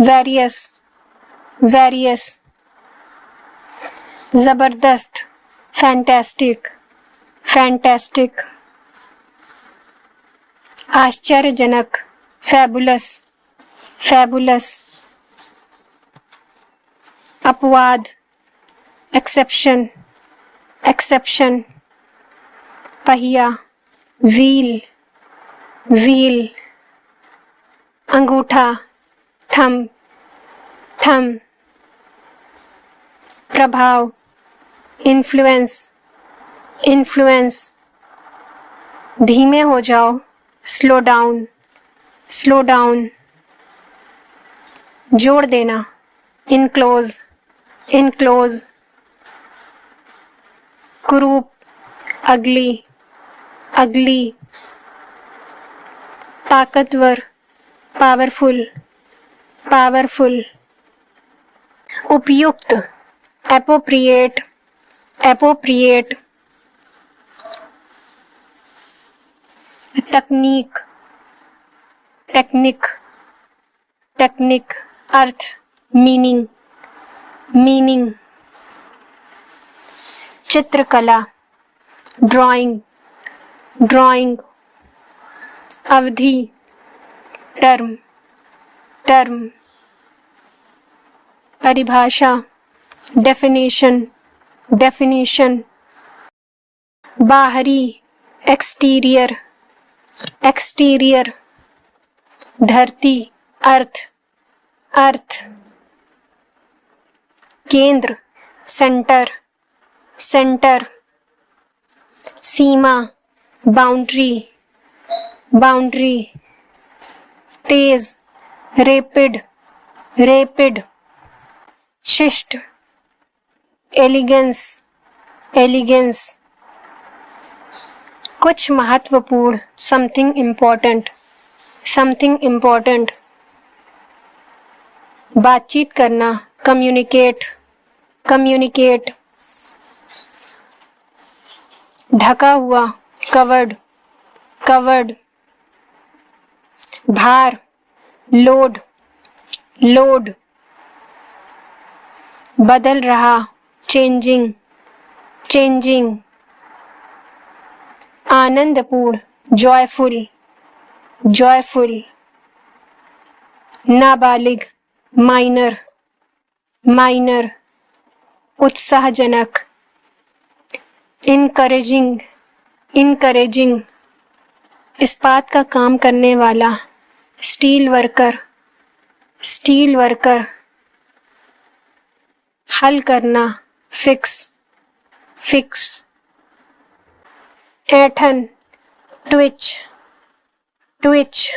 वेरियस, वेरियस, जबरदस्त, फैंटास्टिक, फैंटास्टिक, आश्चर्यजनक, फैबुलस, फैबुलस, अपवाद, एक्सेप्शन, एक्सेप्शन, पहिया, व्हील, व्हील, अंगूठा, थम, थम, प्रभाव, इन्फ्लुएंस, इन्फ्लुएंस, धीमे हो जाओ, स्लो डाउन, स्लो डाउन, जोड़ देना, इनक्लोज, इनक्लोज, कुरूप, अगली, अगली, ताकतवर, पावरफुल, पावरफुल, उपयुक्त, एप्रोप्रिएट, एप्रोप्रिएट, तकनीक, टेक्निक, टेक्निक, अर्थ, मीनिंग, मीनिंग, चित्रकला, ड्राइंग, ड्राइंग, अवधि, टर्म, टर्म, परिभाषा, डेफिनेशन, डेफिनेशन, बाहरी, एक्सटीरियर, एक्सटीरियर, धरती, अर्थ, अर्थ, केंद्र, सेंटर, सेंटर, सीमा, बाउंड्री, बाउंड्री, तेज, रैपिड, रैपिड, शिष्ट, एलिगेंस, एलिगेंस, कुछ महत्वपूर्ण, समथिंग इम्पोर्टेंट, समथिंग इम्पोर्टेंट, बातचीत करना, कम्युनिकेट, कम्युनिकेट, ढका हुआ, कवर्ड, कवर्ड, भार, लोड, लोड, बदल रहा, चेंजिंग, चेंजिंग, आनंदपूर्ण, जॉयफुल, जॉयफुल। नाबालिग, माइनर, माइनर, उत्साहजनक। इनकरेजिंग, इनकरेजिंग, इस्पात का काम करने वाला। Steel worker, steel worker. हल करना, फिक्स, फिक्स। ऐंठन, ट्विच, ट्विच।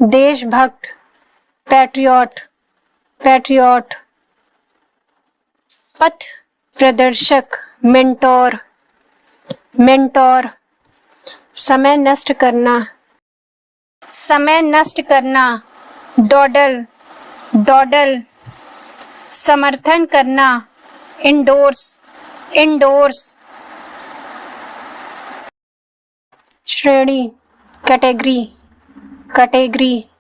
देशभक्त, पैट्रियट, पैट्रियट। पथ प्रदर्शक, मेंटोर, मेंटोर। समय नष्ट करना, समय नष्ट करना। डॉडल, डॉडल। समर्थन करना, इंडोर्स, इंडोर्स। श्रेणी, कैटेगरी, कैटेगरी।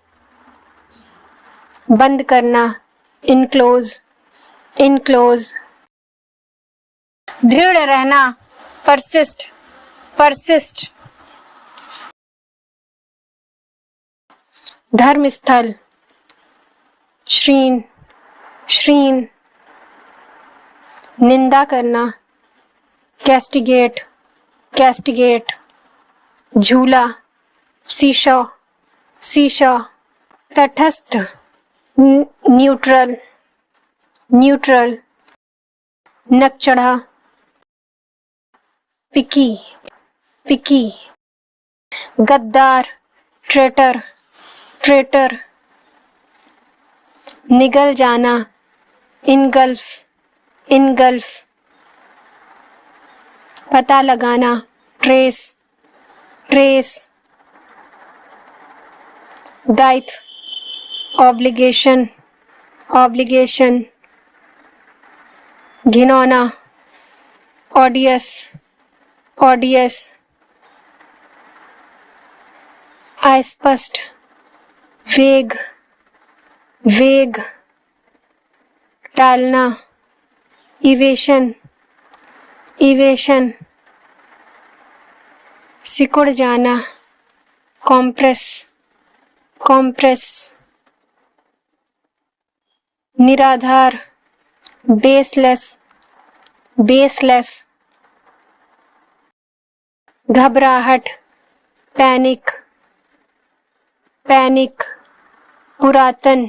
बंद करना, इनक्लोज, इनक्लोज। दृढ़ रहना, परसिस्ट, परसिस्ट। धर्मस्थल, श्रीन, श्रीन। निंदा करना, कैस्टिगेट, कैस्टिगेट। झूला, सीशॉ, सीशॉ। तटस्थ, न्यूट्रल, न्यूट्रल। नक चढ़ा, पिकी, पिकी। गद्दार, ट्रेटर, ट्रेटर। निगल जाना, इनगल्फ, इनगल्फ। पता लगाना, ट्रेस, ट्रेस। दायित्व, ऑब्लिगेशन, ऑब्लिगेशन। घिनौना, ऑडियस, ऑडियस। अस्पष्ट, वेग, वेग। टालना, इवेशन, इवेशन। सिकुड़ जाना, कॉम्प्रेस, कॉम्प्रेस। निराधार, बेसलेस, बेसलेस। घबराहट, पैनिक, पैनिक। पुरातन,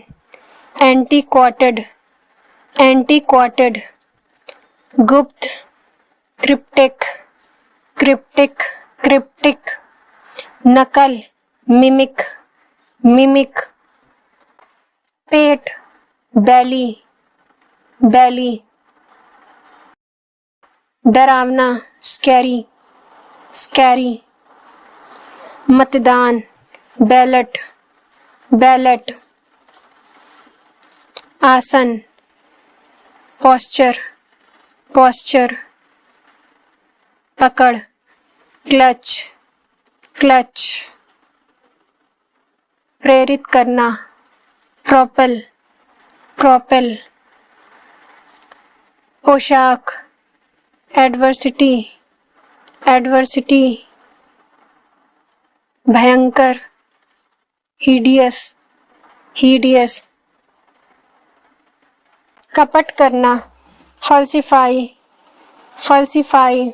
एंटीक्वाटेड, एंटीक्वाटेड। गुप्त, क्रिप्टिक, क्रिप्टिक, क्रिप्टिक। नकल, मिमिक, मिमिक। पेट, बैली, बैली। डरावना, स्कैरी, स्कैरी। मतदान, बैलेट, बैलेट। आसन, पोस्चर, पोस्चर। पकड़, क्लच, क्लच। प्रेरित करना, प्रोपेल, प्रोपेल। पोशाक, एडवर्सिटी, एडवर्सिटी। भयंकर, हीडियस, हीडियस। कपट करना, फल्सिफाई, फल्सिफाई।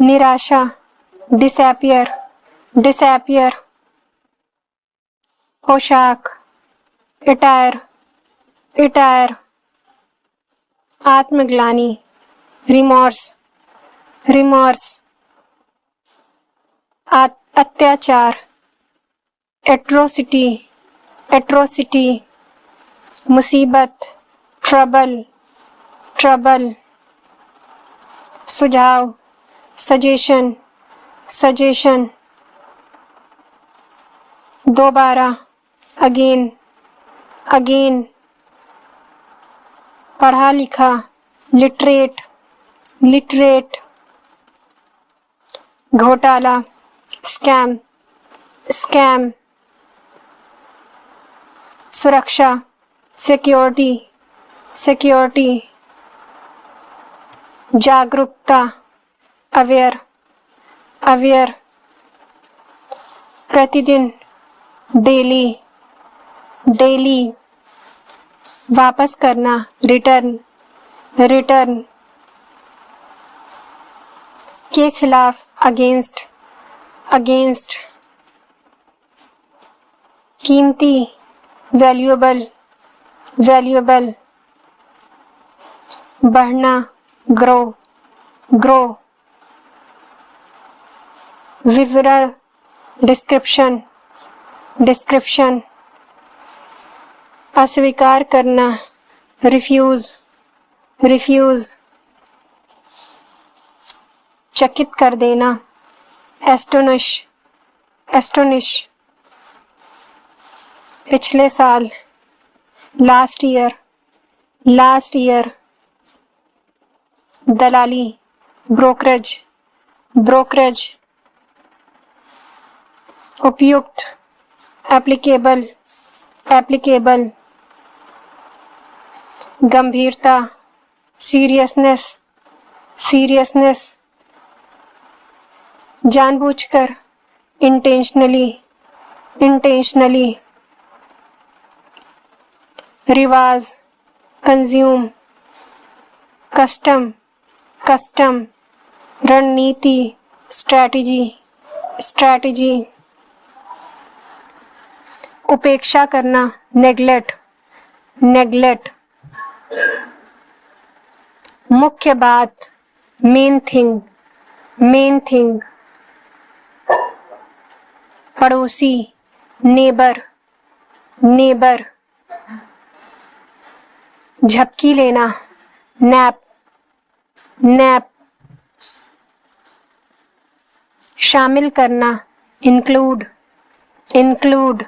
निराशा, डिसैपियर, डिसैपियर। पोशाक, अटायर, अटायर। आत्मग्लानि, रिमॉर्स, रिमॉर्स। अत्याचार, एट्रोसिटी, एट्रोसिटी। मुसीबत, ट्रबल, ट्रबल। सुझाव, सजेशन, सजेशन। दोबारा, अगेन, अगेन। पढ़ा लिखा, लिटरेट, लिटरेट। घोटाला, स्कैम, स्कैम। सुरक्षा, सिक्योरिटी, सिक्योरिटी। जागरूकता, अवेयर, अवेयर, प्रतिदिन, डेली, डेली, वापस करना, रिटर्न, रिटर्न, के खिलाफ, अगेंस्ट, अगेंस्ट, कीमती, वैल्यूएबल, वैल्यूएबल, बढ़ना, ग्रो, ग्रो, विवरण, डिस्क्रिप्शन, डिस्क्रिप्शन, अस्वीकार करना, रिफ्यूज, रिफ्यूज, चकित कर देना, एस्टोनिश, एस्टोनिश, पिछले साल, लास्ट ईयर, लास्ट ईयर, दलाली, ब्रोकरेज, ब्रोकरेज, उपयुक्त, एप्लीकेबल, एप्लीकेबल, गंभीरता, सीरियसनेस, सीरियसनेस, जानबूझकर, इंटेंशनली, इंटेंशनली, रिवाज, कंज्यूम, कस्टम, कस्टम, रणनीति, स्ट्रैटेजी, स्ट्रैटेजी, उपेक्षा करना, नेग्लेक्ट, नेग्लेक्ट, मुख्य बात, मेन थिंग, मेन थिंग, पड़ोसी, नेबर, नेबर, झपकी लेना, नैप, नैप, शामिल करना, इंक्लूड, इंक्लूड,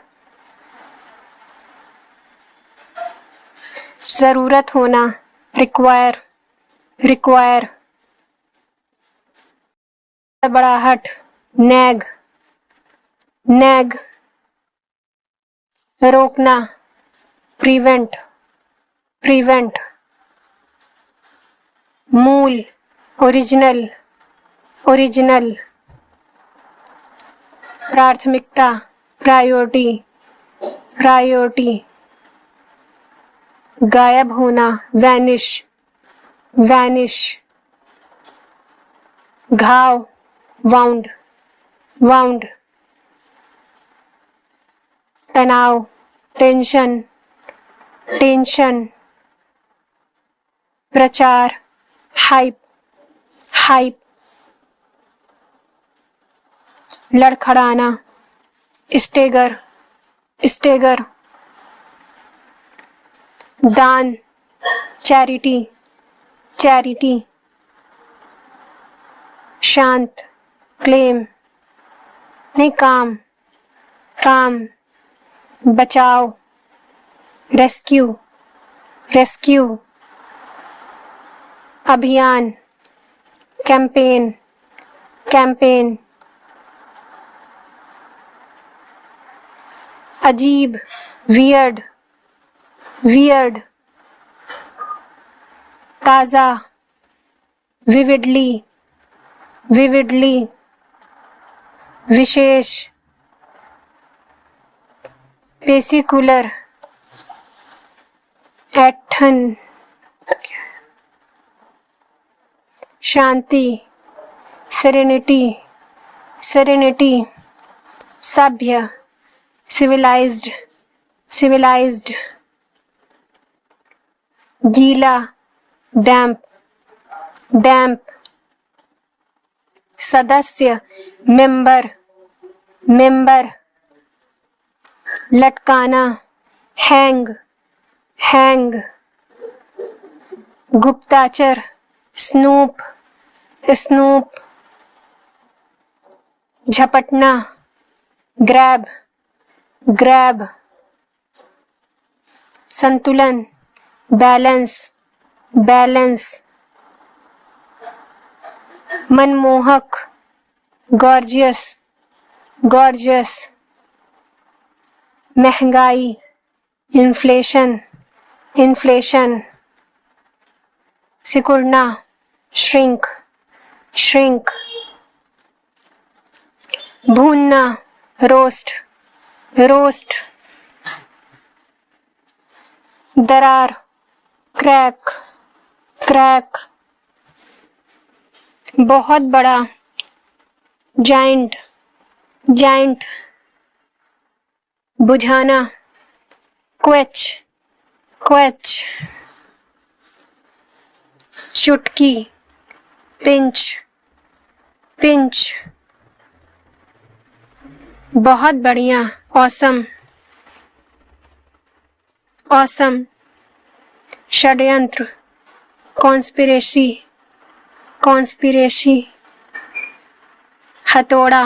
जरूरत होना, रिक्वायर, रिक्वायर, बड़ाहट, नैग, नैग, रोकना, प्रिवेंट, प्रिवेंट, मूल, ओरिजिनल, ओरिजिनल, प्राथमिकता, प्रायोरिटी, प्रायोरिटी, गायब होना, वैनिश, वैनिश, घाव, वाउंड, वाउंड, तनाव, टेंशन, टेंशन, प्रचार, हाइप, हाइप, लड़खड़ाना, स्टेगर, स्टेगर, दान, चैरिटी, चैरिटी, शांत, क्लेम, नहीं काम, काम, बचाव, रेस्क्यू, रेस्क्यू, अभियान, कैंपेन, कैंपेन, अजीब, वियर्ड, वियर्ड, ताज़ा, विविडली, विविडली, विशेष, पेसिकुलर, ऐठन, शांति, सेरेनिटी, सेरेनिटी, सभ्य, सिविलाइज्ड, सिविलाइज्ड, गीला, डैम्प, डैम्प, सदस्य, मेंबर, मेंबर, लटकाना, हैंग, हैंग, गुप्ताचर, स्नूप, स्नूप, झपटना, ग्रैब, ग्रैब, संतुलन, बैलेंस, बैलेंस, मनमोहक, गॉर्जियस, गॉर्जियस, महंगाई, इन्फ्लेशन, इन्फ्लेशन, सिकुड़ना, shrink, shrink. भूनना, roast, roast. दरार, crack, crack. बहुत बड़ा, giant, giant. बुझाना, quench, quench. चुटकी, pinch, pinch. बहुत बढ़िया, awesome, awesome. षड्यंत्र, conspiracy, conspiracy. हथौड़ा,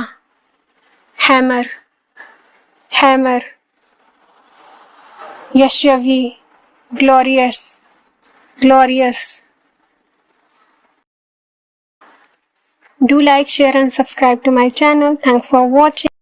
hammer, hammer. Yashasvi, glorious, glorious. Do like, share and subscribe to my channel. Thanks for watching.